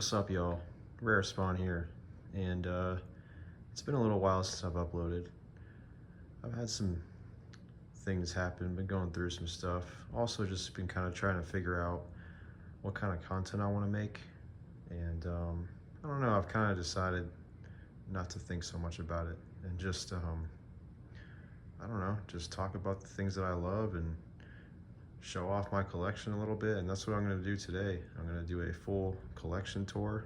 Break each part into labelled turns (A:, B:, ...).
A: What's up, y'all? Rare Spawn here, and it's been a little while since I've uploaded. I've had some things happen, been going through some stuff. Also, just been kind of trying to figure out what kind of content I want to make, and I don't know. I've kind of decided not to think so much about it and just I don't know, just talk about the things that I love and show off my collection a little bit, and that's what I'm going to do today. I'm going to do a full collection tour,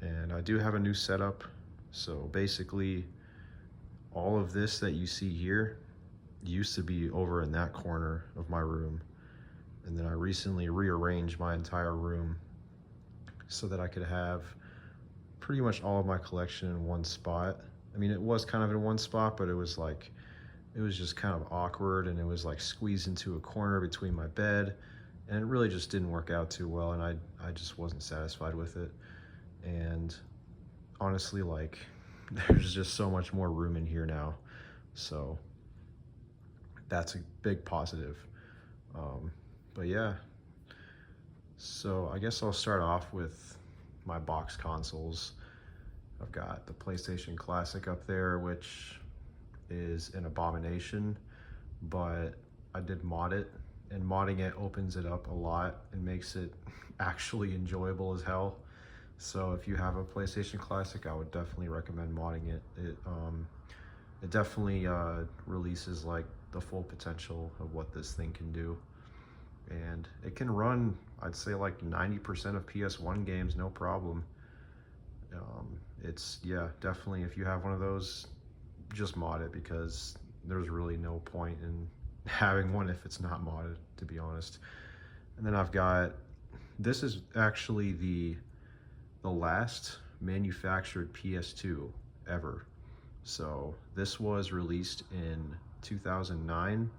A: and I do have a new setup. So basically all of this that you see here used to be over in that corner of my room, and then I recently rearranged my entire room so that I could have pretty much all of my collection in one spot. I mean, it was kind of in one spot, but it was just kind of awkward, and it was like squeezed into a corner between my bed, and it really just didn't work out too well, and I just wasn't satisfied with it. And honestly, like, there's just so much more room in here now, so that's a big positive. But yeah, so I guess I'll start off with my box consoles. I've got the PlayStation Classic up there, which is an abomination, but I did mod it, and modding it opens it up a lot and makes it actually enjoyable as hell. So if you have a PlayStation Classic, I would definitely recommend modding it. It definitely releases like the full potential of what this thing can do, and it can run, I'd say, like 90% of PS1 games, no problem. It's, yeah, definitely, if you have one of those, just mod it, because there's really no point in having one if it's not modded, to be honest. And then I've got, this is actually the last manufactured PS2 ever. So this was released in 2009.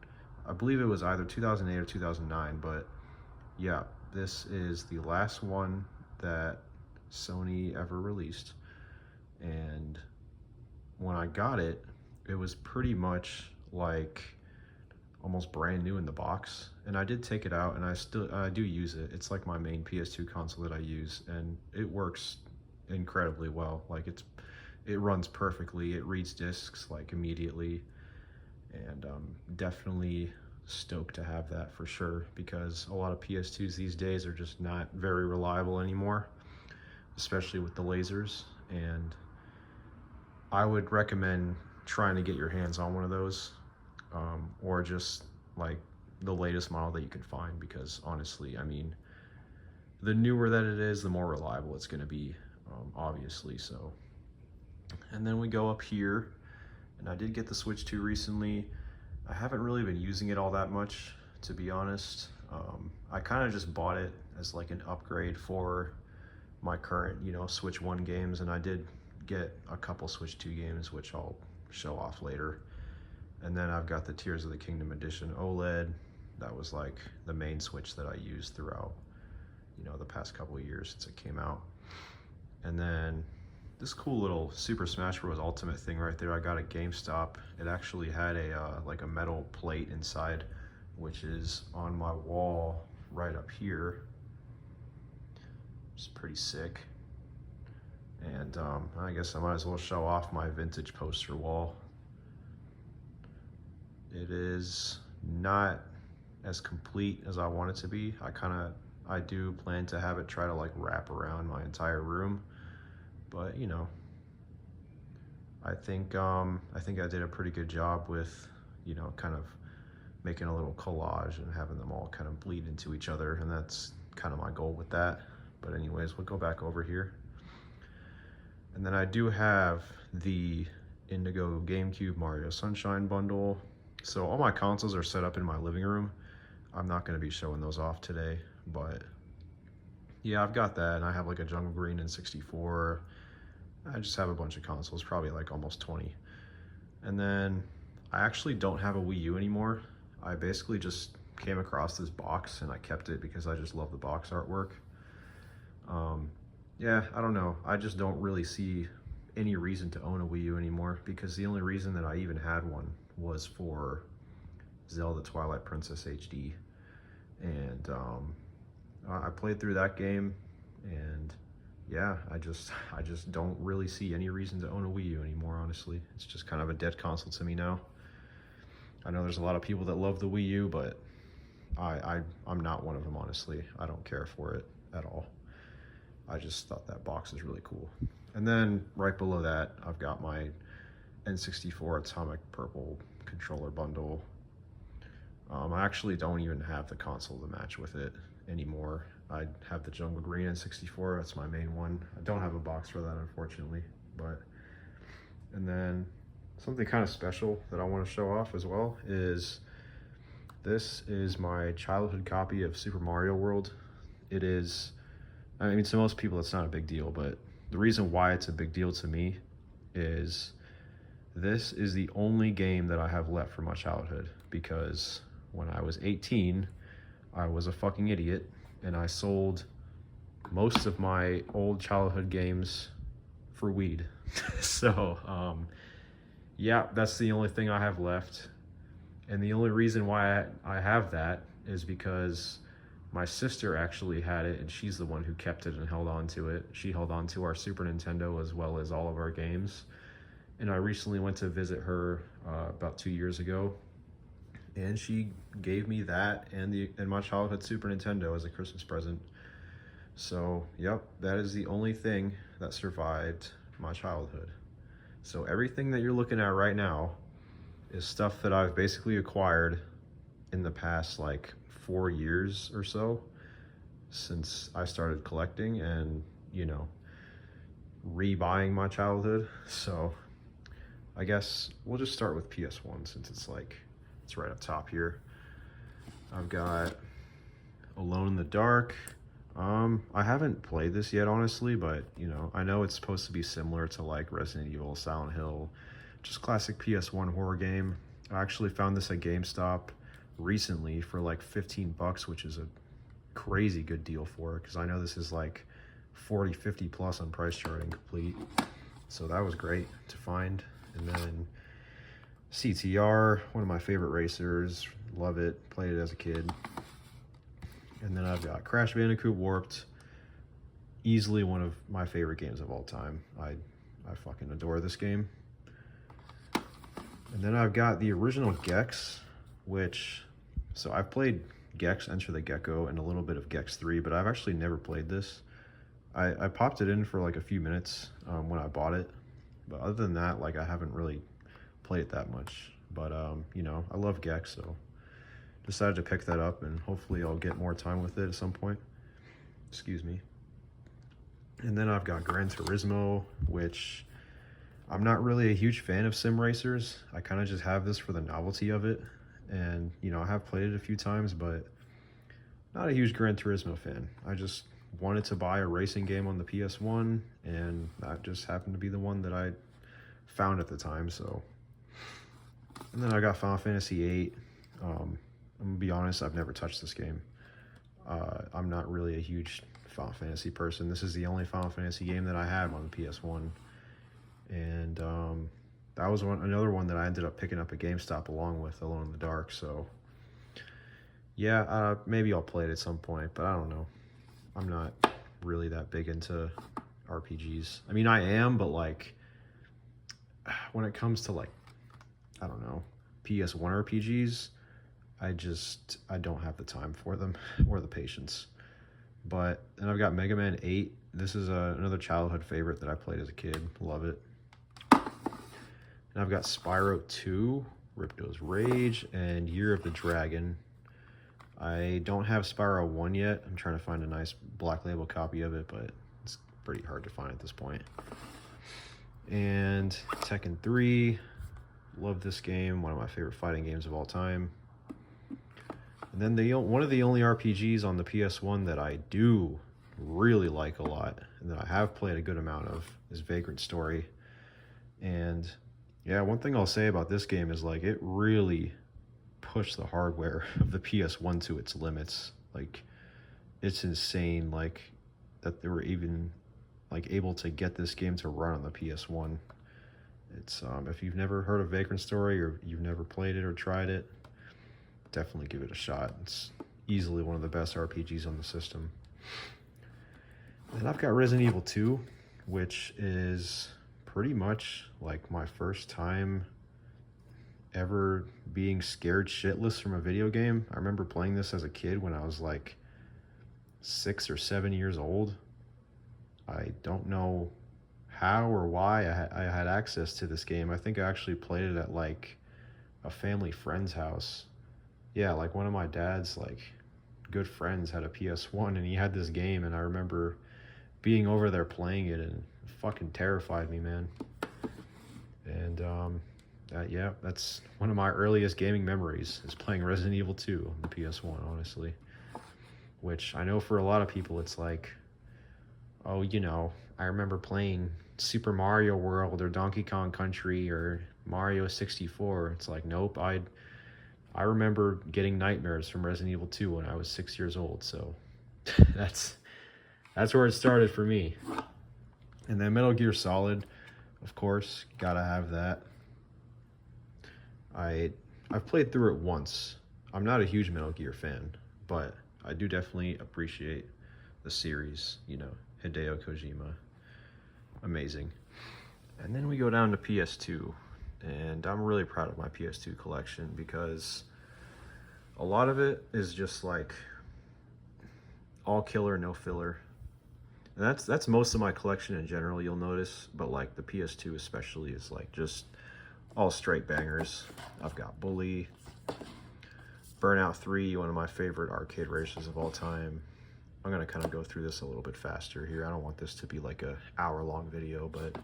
A: I believe it was either 2008 or 2009, but yeah, this is the last one that Sony ever released. And when I got it, it was pretty much like almost brand new in the box. And I did take it out, and I do use it. It's like my main PS2 console that I use, and it works incredibly well. Like, it runs perfectly. It reads discs like immediately, and definitely stoked to have that for sure, because a lot of PS2s these days are just not very reliable anymore, especially with the lasers. And I would recommend trying to get your hands on one of those, or just like the latest model that you can find, because honestly, I mean, the newer that it is, the more reliable it's going to be, obviously. So, and then we go up here, and I did get the Switch 2 recently. I haven't really been using it all that much, to be honest. I kind of just bought it as like an upgrade for my current, Switch 1 games, and I did get a couple Switch 2 games, which I'll show off later. And then I've got the Tears of the Kingdom edition OLED. That was like the main Switch that I used throughout, the past couple of years since it came out. And then this cool little Super Smash Bros. Ultimate thing right there, I got at GameStop. It actually had a like a metal plate inside, which is on my wall right up here. It's pretty sick. And I guess I might as well show off my vintage poster wall. It is not as complete as I want it to be. I do plan to have it try to like wrap around my entire room, but I think I did a pretty good job with, kind of making a little collage and having them all kind of bleed into each other, and that's kind of my goal with that. But anyways, we'll go back over here. And then I do have the Indigo GameCube Mario Sunshine bundle. So all my consoles are set up in my living room. I'm not going to be showing those off today, but yeah, I've got that, and I have like a Jungle Green and 64. I just have a bunch of consoles, probably like almost 20. And then I actually don't have a Wii U anymore. I basically just came across this box, and I kept it because I just love the box artwork. Yeah, I don't know. I just don't really see any reason to own a Wii U anymore, because the only reason that I even had one was for Zelda Twilight Princess HD. And I played through that game, and yeah, I just don't really see any reason to own a Wii U anymore, honestly. It's just kind of a dead console to me now. I know there's a lot of people that love the Wii U, but I'm not one of them, honestly. I don't care for it at all. I just thought that box is really cool. And then right below that, I've got my N64 Atomic Purple controller bundle. I actually don't even have the console to match with it anymore. I have the Jungle Green N64, that's my main one. I don't have a box for that, unfortunately. But, and then something kind of special that I want to show off as well is this is my childhood copy of Super Mario World. It is, I mean, to most people it's not a big deal, but the reason why it's a big deal to me is this is the only game that I have left from my childhood, because when I was 18, I was a fucking idiot and I sold most of my old childhood games for weed. So, yeah, that's the only thing I have left. And the only reason why I have that is because my sister actually had it, and she's the one who kept it and held on to it. She held on to our Super Nintendo as well as all of our games. And I recently went to visit her about 2 years ago, and she gave me that and my childhood Super Nintendo as a Christmas present. So, yep, that is the only thing that survived my childhood. So everything that you're looking at right now is stuff that I've basically acquired in the past like 4 years or so, since I started collecting and, you know, rebuying my childhood. So I guess we'll just start with PS1 since it's right up top here. I've got Alone in the Dark. I haven't played this yet, honestly, but you know, I know it's supposed to be similar to like Resident Evil, Silent Hill, just classic PS1 horror game. I actually found this at GameStop recently for like 15 bucks, which is a crazy good deal for it, because I know this is like 40, 50 plus on price charting complete. So that was great to find. And then CTR, one of my favorite racers, love it, played it as a kid. And then I've got Crash Bandicoot Warped, easily one of my favorite games of all time. I fucking adore this game. And then I've got the original Gex, so I've played Gex, Enter the Gecko, and a little bit of Gex 3, but I've actually never played this. I popped it in for like a few minutes when I bought it, but other than that, like, I haven't really played it that much. But, you know, I love Gex, so decided to pick that up, and hopefully I'll get more time with it at some point. Excuse me. And then I've got Gran Turismo, which I'm not really a huge fan of sim racers. I kind of just have this for the novelty of it. And, you know, I have played it a few times, but not a huge Gran Turismo fan. I just wanted to buy a racing game on the PS1, and that just happened to be the one that I found at the time, so. And then I got Final Fantasy VIII. I'm gonna be honest, I've never touched this game. I'm not really a huge Final Fantasy person. This is the only Final Fantasy game that I have on the PS1. And that was another one that I ended up picking up at GameStop along with Alone in the Dark. So yeah, maybe I'll play it at some point, but I don't know. I'm not really that big into RPGs. I mean, I am, but like when it comes to like, I don't know, PS1 RPGs, I don't have the time for them or the patience. But then I've got Mega Man 8. This is another childhood favorite that I played as a kid. Love it. And I've got Spyro 2, Ripto's Rage, and Year of the Dragon. I don't have Spyro 1 yet. I'm trying to find a nice black label copy of it, but it's pretty hard to find at this point. And Tekken 3. Love this game. One of my favorite fighting games of all time. And then one of the only RPGs on the PS1 that I do really like a lot, and that I have played a good amount of, is Vagrant Story. And yeah, one thing I'll say about this game is like it really pushed the hardware of the PS1 to its limits. Like, it's insane, like, that they were even like able to get this game to run on the PS1. It's if you've never heard of Vagrant Story, or you've never played it or tried it, definitely give it a shot. It's easily one of the best RPGs on the system. Then I've got Resident Evil 2, which is pretty much like my first time ever being scared shitless from a video game. I remember playing this as a kid when I was like 6 or 7 years old. I don't know how or why I had access to this game. I think I actually played it at like a family friend's house. Yeah, like one of my dad's like good friends had a PS1 and he had this game, and I remember being over there playing it, and it fucking terrified me, man. And yeah, that's one of my earliest gaming memories, is playing Resident Evil 2 on the PS1, honestly. Which I know for a lot of people it's like, oh, you know, I remember playing Super Mario World or Donkey Kong Country or Mario 64. It's like, nope, I remember getting nightmares from Resident Evil 2 when I was 6 years old, so that's where it started for me. And then Metal Gear Solid, of course, gotta have that. I've played through it once. I'm not a huge Metal Gear fan, but I do definitely appreciate the series, you know, Hideo Kojima. Amazing. And then we go down to PS2, and I'm really proud of my PS2 collection because a lot of it is just like all killer, no filler. And that's most of my collection in general, you'll notice, but like the PS2 especially is like just all straight bangers. I've got Bully, Burnout 3, one of my favorite arcade races of all time. I'm gonna kind of go through this a little bit faster here. I don't want this to be like a hour-long video, but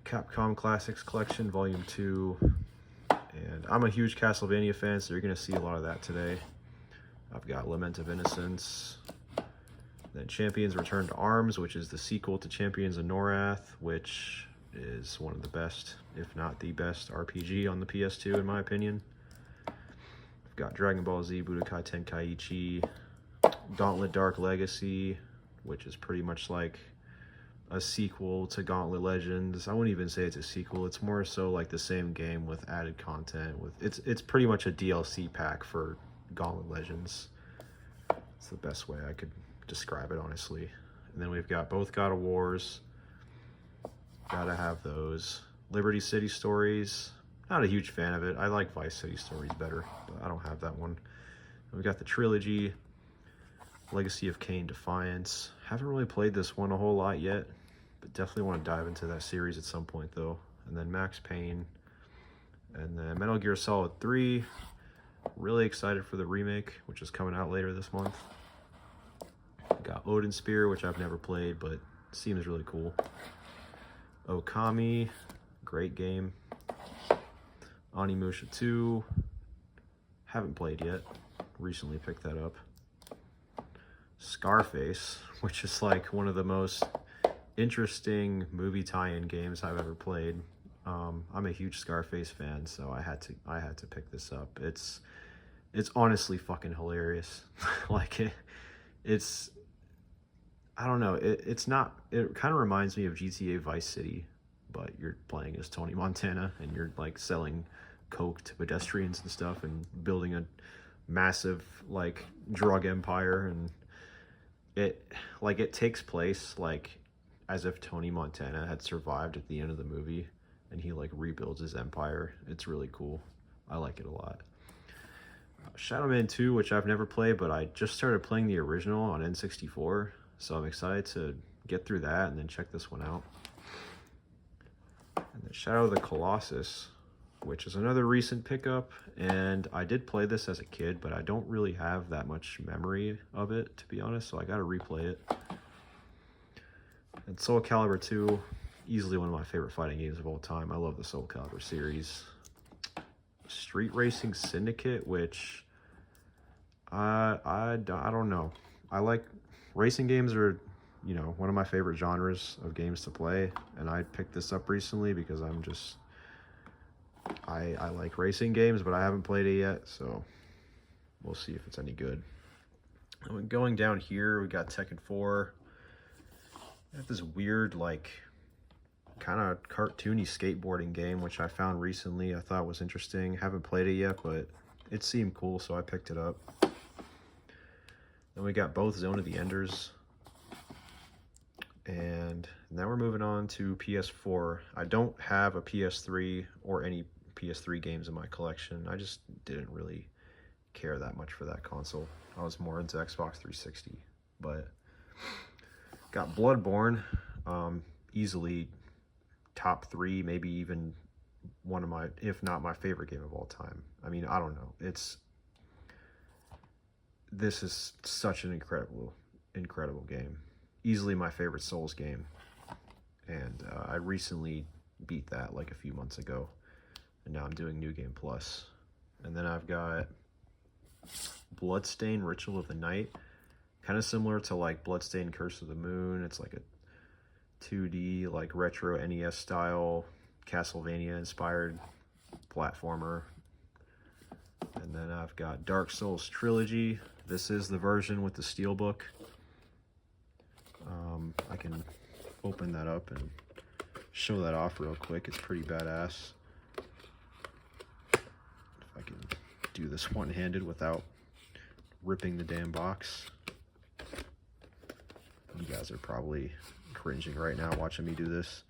A: Capcom Classics Collection Volume 2. And I'm a huge Castlevania fan, so you're gonna see a lot of that today. I've got Lament of Innocence. Then Champions Return to Arms, which is the sequel to Champions of Norath, which is one of the best, if not the best, RPG on the PS2 in my opinion. I've got Dragon Ball Z Budokai Tenkaichi, Gauntlet Dark Legacy, which is pretty much like a sequel to Gauntlet Legends. I wouldn't even say it's a sequel, it's more so like the same game with added content. It's pretty much a DLC pack for Gauntlet Legends. It's the best way I could describe it, honestly. And then we've got both God of Wars. Gotta have those. Liberty City Stories. Not a huge fan of it. I like Vice City Stories better, but I don't have that one. And we've got the trilogy. Legacy of Kain Defiance. Haven't really played this one a whole lot yet, but definitely want to dive into that series at some point though. And then Max Payne. And then Metal Gear Solid 3. Really excited for the remake, which is coming out later this month. Got Odin Spear, which I've never played, but seems really cool. Okami, great game. Onimusha 2, haven't played yet. Recently picked that up. Scarface, which is like one of the most interesting movie tie-in games I've ever played. I'm a huge Scarface fan, so I had to pick this up. It's honestly fucking hilarious. Like it's I don't know, it kind of reminds me of GTA Vice City, but you're playing as Tony Montana and you're like selling coke to pedestrians and stuff and building a massive like drug empire. And it takes place like as if Tony Montana had survived at the end of the movie and he like rebuilds his empire. It's really cool. I like it a lot. Shadow Man 2, which I've never played, but I just started playing the original on N64, so I'm excited to get through that and then check this one out. And then Shadow of the Colossus, which is another recent pickup, and I did play this as a kid, but I don't really have that much memory of it, to be honest, so I gotta replay it. And Soul Calibur 2, easily one of my favorite fighting games of all time. I love the Soul Calibur series. Street Racing Syndicate, which I don't know. I like racing games are, you know, one of my favorite genres of games to play, and I picked this up recently because I like racing games, but I haven't played it yet, so we'll see if it's any good. And going down here, we got Tekken 4. I have this weird, like, kind of cartoony skateboarding game, which I found recently. I thought was interesting. Haven't played it yet, but it seemed cool, so I picked it up. Then we got both Zone of the Enders. Now we're moving on to PS4. I don't have a PS3 or any PS3 games in my collection. I just didn't really care that much for that console. I was more into Xbox 360. But got Bloodborne, easily top 3, maybe even one of my, if not my favorite game of all time. I mean, I don't know. This is such an incredible game. Easily my favorite Souls game. And I recently beat that like a few months ago. And now I'm doing New Game Plus. And then I've got Bloodstained Ritual of the Night. Kind of similar to like Bloodstained Curse of the Moon. It's like a 2D, like retro NES style, Castlevania inspired platformer. And then I've got Dark Souls Trilogy. This is the version with the steelbook. I can open that up and show that off real quick. It's pretty badass. If I can do this one-handed without ripping the damn box. You guys are probably cringing right now watching me do this.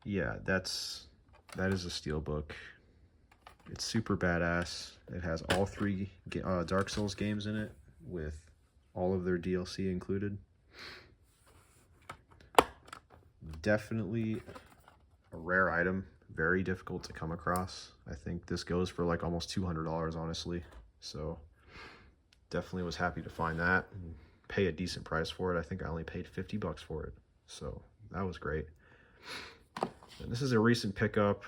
A: Yeah, that is a steelbook. It's super badass. It has all 3 Dark Souls games in it with all of their DLC included. Definitely a rare item. Very difficult to come across. I think this goes for like almost $200, honestly. So definitely was happy to find that and pay a decent price for it. I think I only paid $50 for it. So that was great. And this is a recent pickup.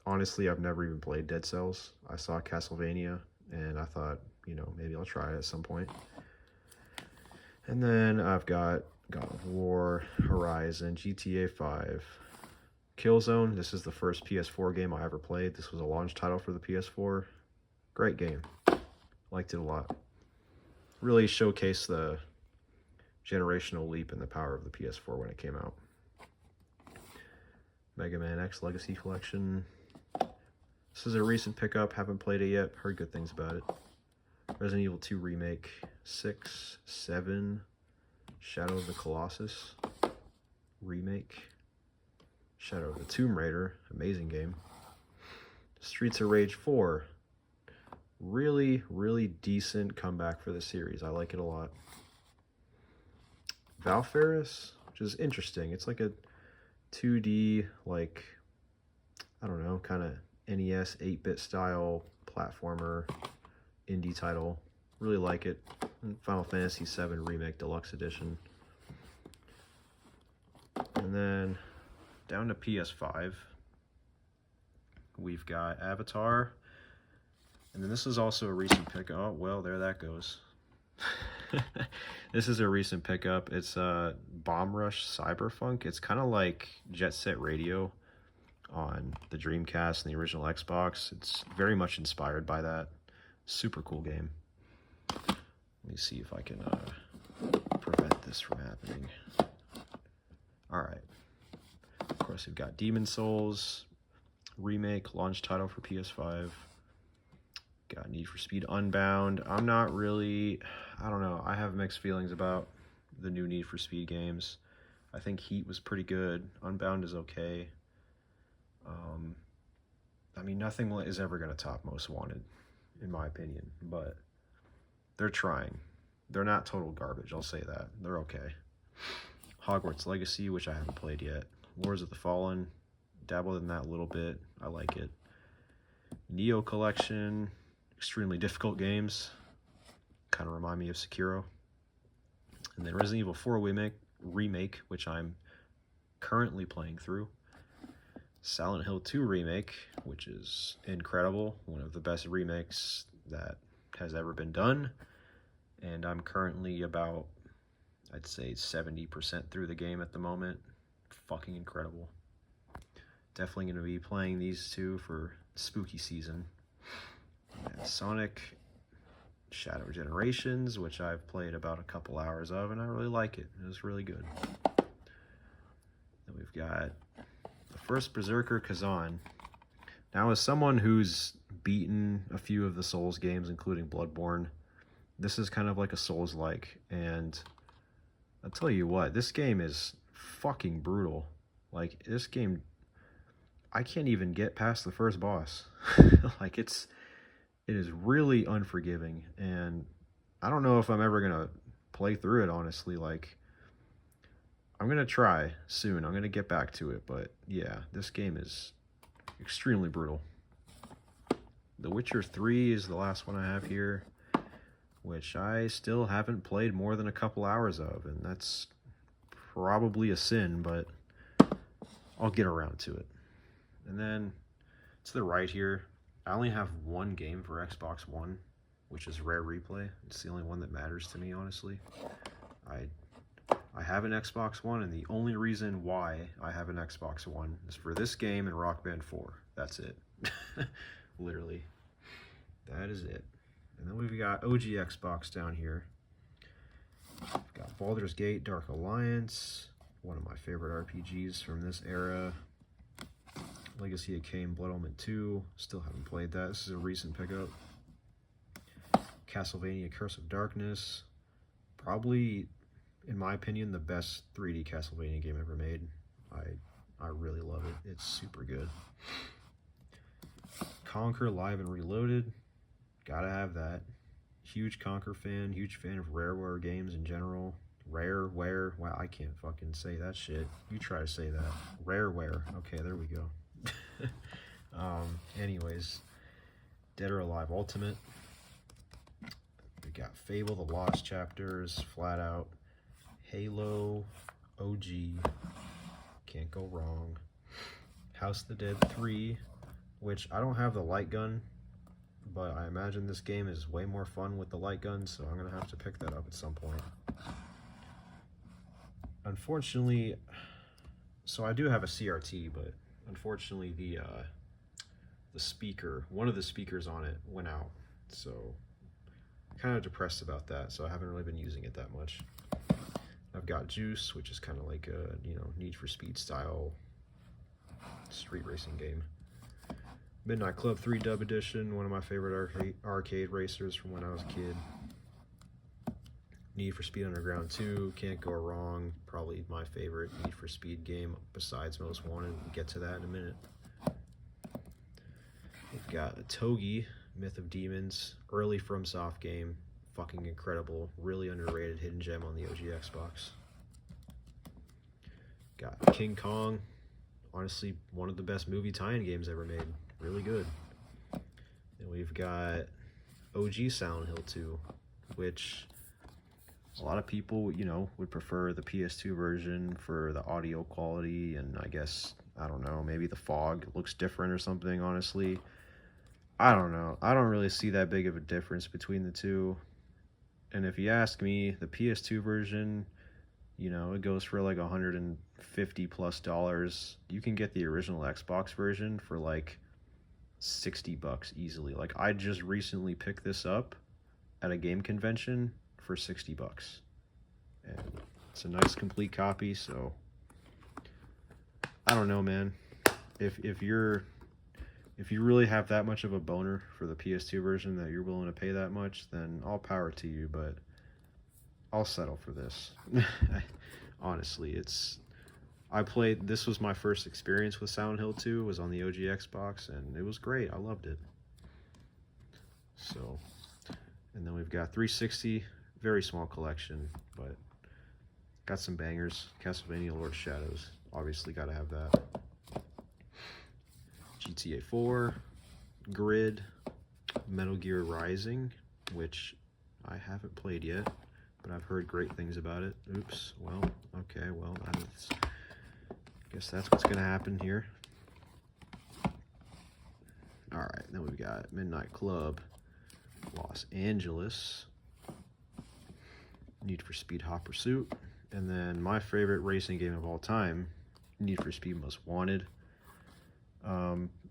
A: Honestly, I've never even played Dead Cells. I saw Castlevania and I thought, you know, maybe I'll try it at some point. And then I've got God of War, Horizon, GTA 5, Killzone. This is the first PS4 game I ever played. This was a launch title for the PS4. Great game. Liked it a lot. Really showcased the generational leap in the power of the PS4 when it came out. Mega Man X Legacy Collection. This is a recent pickup. Haven't played it yet. Heard good things about it. Resident Evil 2 Remake. 6, 7. Shadow of the Colossus Remake. Shadow of the Tomb Raider. Amazing game. Streets of Rage 4. Really, really decent comeback for the series. I like it a lot. Valfaris, which is interesting. It's like a 2D, like, I don't know, kind of NES 8-bit style platformer indie title. Really like it. Final Fantasy VII Remake Deluxe Edition. And then down to PS5, we've got Avatar. And then this is also a recent pickup. Oh, well, there that goes. This is a recent pickup. It's Bomb Rush Cyberpunk. It's kind of like Jet Set Radio on the Dreamcast and the original Xbox. It's very much inspired by that. Super cool game. Let me see if I can prevent this from happening. Alright. Of course, we've got Demon Souls Remake, launch title for PS5. Got Need for Speed Unbound. I'm not really, I don't know. I have mixed feelings about the new Need for Speed games. I think Heat was pretty good. Unbound is okay. I mean, nothing is ever going to top Most Wanted, in my opinion. But they're trying. They're not total garbage, I'll say that. They're okay. Hogwarts Legacy, which I haven't played yet. Lords of the Fallen. Dabbled in that a little bit. I like it. Neo Collection. Extremely difficult games. Kind of remind me of Sekiro. And then Resident Evil 4 Remake, which I'm currently playing through. Silent Hill 2 Remake, which is incredible. One of the best remakes that has ever been done. And I'm currently about, I'd say, 70% through the game at the moment. Fucking incredible. Definitely going to be playing these two for spooky season. And Sonic Shadow Generations, which I've played about a couple hours of, and I really like it. It was really good. Then we've got the first Berserker Kazan. Now, as someone who's beaten a few of the Souls games, including Bloodborne, this is kind of like a Souls-like, and I'll tell you what, this game is fucking brutal. Like, this game, I can't even get past the first boss. Like, it is really unforgiving, and I don't know if I'm ever gonna play through it, honestly. Like, I'm gonna try soon. I'm gonna get back to it, but yeah, this game is extremely brutal. The Witcher 3 is the last one I have here, which I still haven't played more than a couple hours of, and that's probably a sin, but I'll get around to it. And then to the right here, I only have one game for Xbox One, which is Rare Replay. It's the only one that matters to me, honestly. I have an Xbox One, and the only reason why I have an Xbox One is for this game and Rock Band 4. That's it. Literally. That is it. And then we've got OG Xbox down here. We've got Baldur's Gate, Dark Alliance, one of my favorite RPGs from this era. Legacy of Kain, Blood Omen 2. Still haven't played that. This is a recent pickup. Castlevania, Curse of Darkness. Probably, in my opinion, the best 3D Castlevania game ever made. I really love it. It's super good. Conquer Live and Reloaded. Gotta have that. Huge Conquer fan. Huge fan of Rareware games in general. Rareware. Wow, I can't fucking say that shit. You try to say that. Rareware. Okay, there we go. Anyways, Dead or Alive Ultimate. We got Fable, The Lost Chapters, Flat Out, Halo, OG, can't go wrong. House of the Dead 3, which I don't have the light gun, but I imagine this game is way more fun with the light gun, so I'm gonna have to pick that up at some point. Unfortunately, so I do have a CRT, but unfortunately the speaker, one of the speakers on it went out, so kind of depressed about that, so I haven't really been using it that much. I've got Juice, which is kind of like a, you know, Need for Speed style street racing game. Midnight Club 3 Dub Edition, one of my favorite arcade racers from when I was a kid. Need for Speed Underground 2, can't go wrong, probably my favorite Need for Speed game besides Most Wanted. We'll get to that in a minute. We've got Togi, Myth of Demons, early FromSoft game, fucking incredible, really underrated hidden gem on the OG Xbox. Got King Kong, honestly one of the best movie tie-in games ever made, really good. And we've got OG Silent Hill 2, which a lot of people, you know, would prefer the PS2 version for the audio quality, and I guess, I don't know, maybe the fog looks different or something, honestly. I don't know. I don't really see that big of a difference between the two. And if you ask me, the PS2 version, you know, it goes for like $150+ You can get the original Xbox version for like $60 easily. Like, I just recently picked this up at a game convention for $60. And it's a nice complete copy, so I don't know, man. If you really have that much of a boner for the PS2 version that you're willing to pay that much, then all power to you, but I'll settle for this. Honestly, this was my first experience with Silent Hill 2, was on the OG Xbox, and it was great. I loved it. So, and then we've got 360, very small collection, but got some bangers. Castlevania Lord of Shadows, obviously gotta have that. GTA 4, Grid, Metal Gear Rising, which I haven't played yet, but I've heard great things about it. Oops, well, okay, well, I guess that's what's gonna happen here. Alright, then we've got Midnight Club, Los Angeles, Need for Speed Hot Pursuit, and then my favorite racing game of all time, Need for Speed Most Wanted.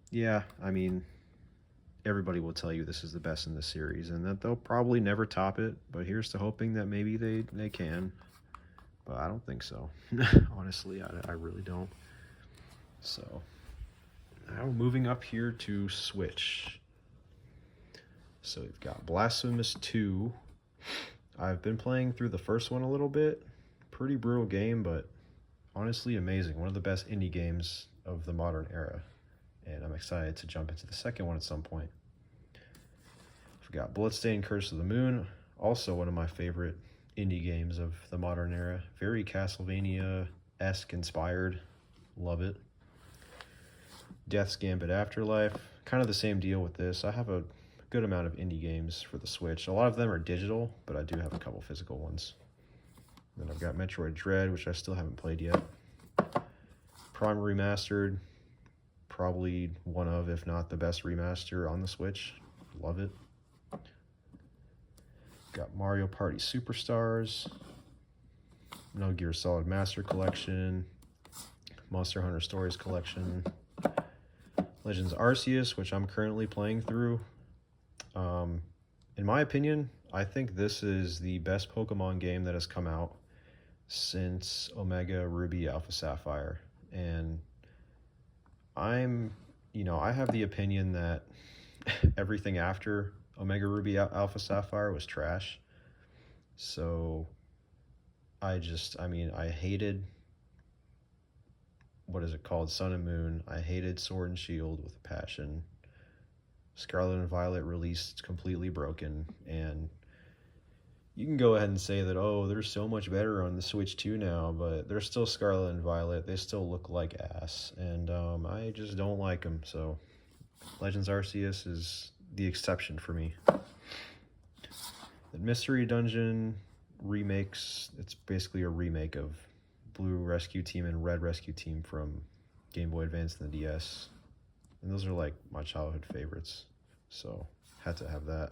A: Yeah, I mean, everybody will tell you this is the best in the series, and that they'll probably never top it, but here's to hoping that maybe they can, but I don't think so. Honestly, I really don't. So, now moving up here to Switch. So we've got Blasphemous 2. I've been playing through the first one a little bit. Pretty brutal game, but honestly amazing. One of the best indie games of the modern era. And I'm excited to jump into the second one at some point. Forgot Bloodstained Curse of the Moon, also one of my favorite indie games of the modern era. Very Castlevania-esque inspired. Love it. Death's Gambit Afterlife, kind of the same deal with this. I have a good amount of indie games for the Switch. A lot of them are digital, but I do have a couple physical ones. Then I've got Metroid Dread, which I still haven't played yet. Prime Remastered, probably one of, if not the best remaster on the Switch. Love it. Got Mario Party Superstars, Metal Gear Solid Master Collection, Monster Hunter Stories Collection, Legends Arceus, which I'm currently playing through. In my opinion, I think this is the best Pokemon game that has come out since Omega Ruby Alpha Sapphire. And I have the opinion that everything after Omega Ruby Alpha Sapphire was trash. So I hated, what is it called, Sun and Moon. I hated Sword and Shield with a passion. Scarlet and Violet released completely broken, and you can go ahead and say that, oh, they're so much better on the Switch 2 now, but they're still Scarlet and Violet. They still look like ass, and I just don't like them. So Legends Arceus is the exception for me. The Mystery Dungeon remakes, it's basically a remake of Blue Rescue Team and Red Rescue Team from Game Boy Advance and the DS. And those are like my childhood favorites, so had to have that.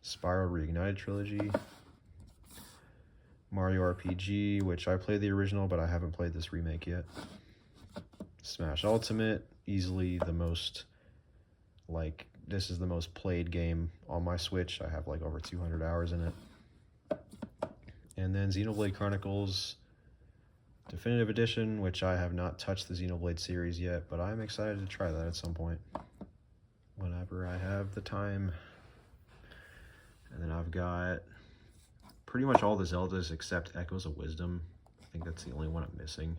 A: Spyro Reignited Trilogy, Mario RPG, which I played the original, but I haven't played this remake yet. Smash Ultimate, easily the most, this is the most played game on my Switch. I have like over 200 hours in it. And then Xenoblade Chronicles Definitive Edition, which I have not touched the Xenoblade series yet, but I'm excited to try that at some point, whenever I have the time. And then I've got pretty much all the Zeldas except Echoes of Wisdom. I think that's the only one I'm missing.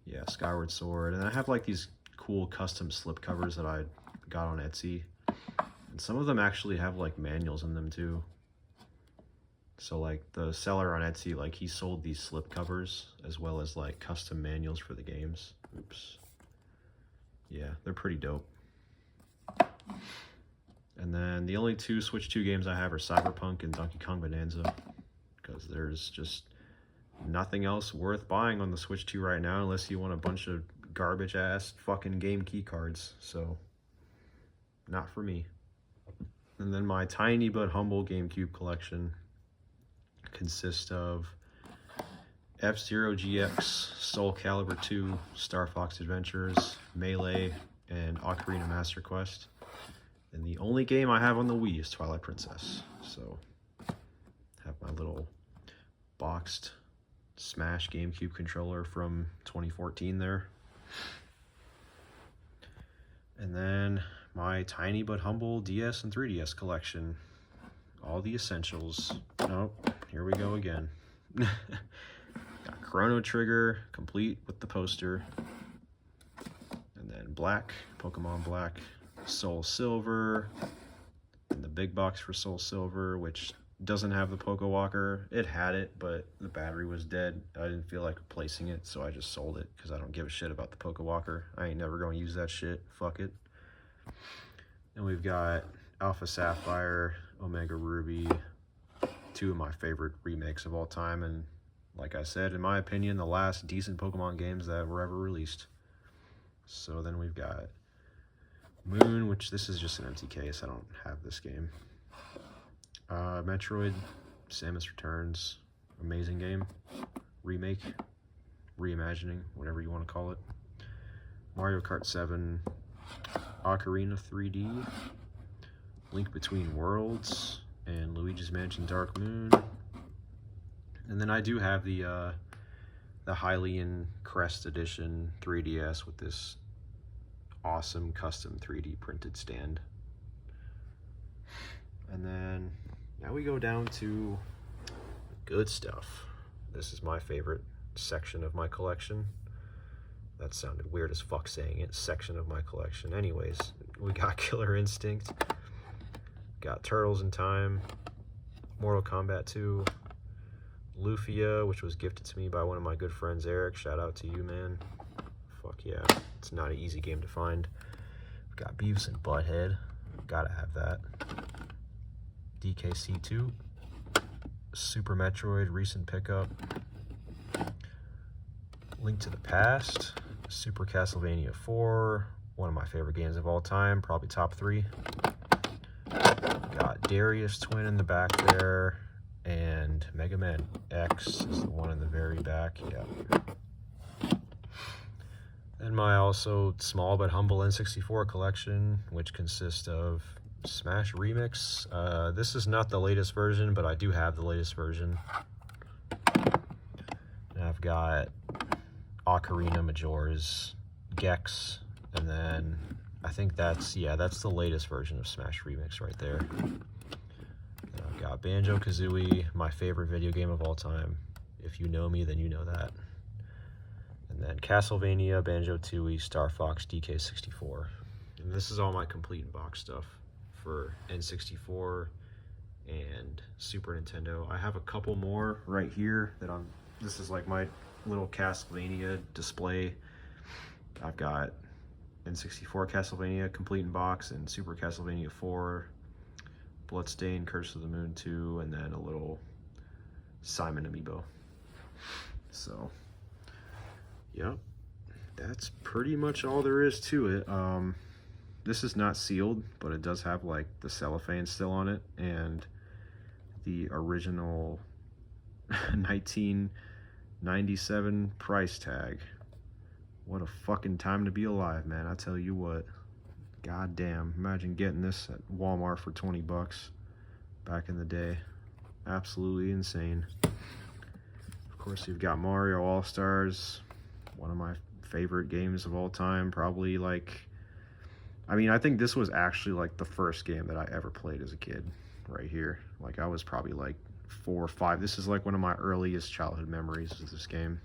A: Yeah, Skyward Sword. And then I have like these cool custom slipcovers that I got on Etsy. And some of them actually have like manuals in them too. So like the seller on Etsy, like he sold these slipcovers as well as like custom manuals for the games. Oops. Yeah, they're pretty dope. And then the only two Switch 2 games I have are Cyberpunk and Donkey Kong Bonanza, because there's just nothing else worth buying on the Switch 2 right now unless you want a bunch of garbage ass fucking game key cards. So not for me. And then my tiny but humble GameCube collection consists of F-Zero GX, Soul Calibur 2, Star Fox Adventures, Melee, and Ocarina Master Quest. And the only game I have on the Wii is Twilight Princess. So have my little boxed Smash GameCube controller from 2014 there. And then my tiny but humble DS and 3DS collection. All the essentials. Oh, here we go again. Got Chrono Trigger, complete with the poster. And then Black, Pokemon Black, Soul Silver, and the big box for Soul Silver, which doesn't have the Poké Walker. It had it, but the battery was dead. I didn't feel like replacing it, so I just sold it because I don't give a shit about the Poké Walker. I ain't never going to use that shit. Fuck it. And we've got Alpha Sapphire, Omega Ruby, two of my favorite remakes of all time, and like I said, in my opinion, the last decent Pokemon games that were ever released. So then we've got Moon, which this is just an empty case. I don't have this game. Metroid, Samus Returns, amazing game. Remake, reimagining, whatever you want to call it. Mario Kart 7, Ocarina 3D, Link Between Worlds, and Luigi's Mansion Dark Moon. And then I do have the Hylian Crest Edition 3DS with this awesome custom 3D printed stand. And then now we go down to good stuff. This is my favorite section of my collection. That sounded weird as fuck saying it, section of my collection. Anyways, we got Killer Instinct, got Turtles in Time, Mortal Kombat 2, Lufia, which was gifted to me by one of my good friends, Eric. Shout out to you, man. Fuck yeah. It's not an easy game to find. We've got Beavis and Butthead. Gotta have that. DKC2. Super Metroid, recent pickup. Link to the Past. Super Castlevania 4. One of my favorite games of all time. Probably top 3. Got Darius Twin in the back there. And Mega Man X is the one in the very back. Yeah. And my also small but humble N64 collection, which consists of Smash Remix. This is not the latest version, but I do have the latest version. And I've got Ocarina, Majora's, Gex, and then I think that's the latest version of Smash Remix right there. And I've got Banjo-Kazooie, my favorite video game of all time. If you know me, then you know that. And then Castlevania, Banjo-Tooie, Star Fox, DK64. And this is all my complete box stuff for N64 and Super Nintendo. I have a couple more right here that this is like my little Castlevania display. I've got N64 Castlevania complete in box and Super Castlevania 4, Bloodstained, Curse of the Moon 2, and then a little Simon amiibo. So yep, that's pretty much all there is to it. This is not sealed, but it does have like the cellophane still on it and the original 1997 price tag. What a fucking time to be alive, man. I tell you what. God damn. Imagine getting this at Walmart for 20 bucks back in the day. Absolutely insane. Of course, you've got Mario All-Stars, one of my favorite games of all time. Probably like, I mean, I think this was actually like the first game that I ever played as a kid right here. Like I was probably like 4 or 5. This is like one of my earliest childhood memories of this game.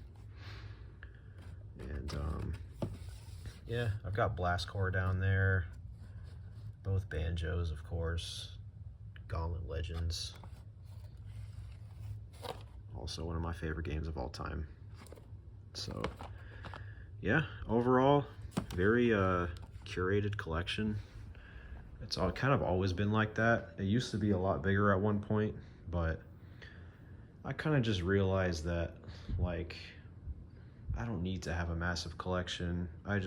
A: And yeah, I've got Blast Corps down there. Both banjos, of course. Gauntlet Legends. Also one of my favorite games of all time. So yeah, overall, very curated collection. It's all kind of always been like that. It used to be a lot bigger at one point, but I kind of just realized that, like, I don't need to have a massive collection. I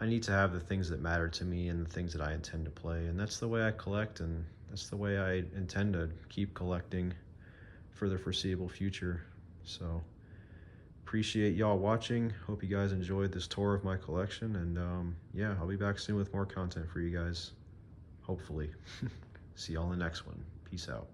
A: need to have the things that matter to me and the things that I intend to play, and that's the way I collect, and that's the way I intend to keep collecting for the foreseeable future. So appreciate y'all watching. Hope you guys enjoyed this tour of my collection, and yeah, I'll be back soon with more content for you guys, hopefully. See y'all in the next one. Peace out.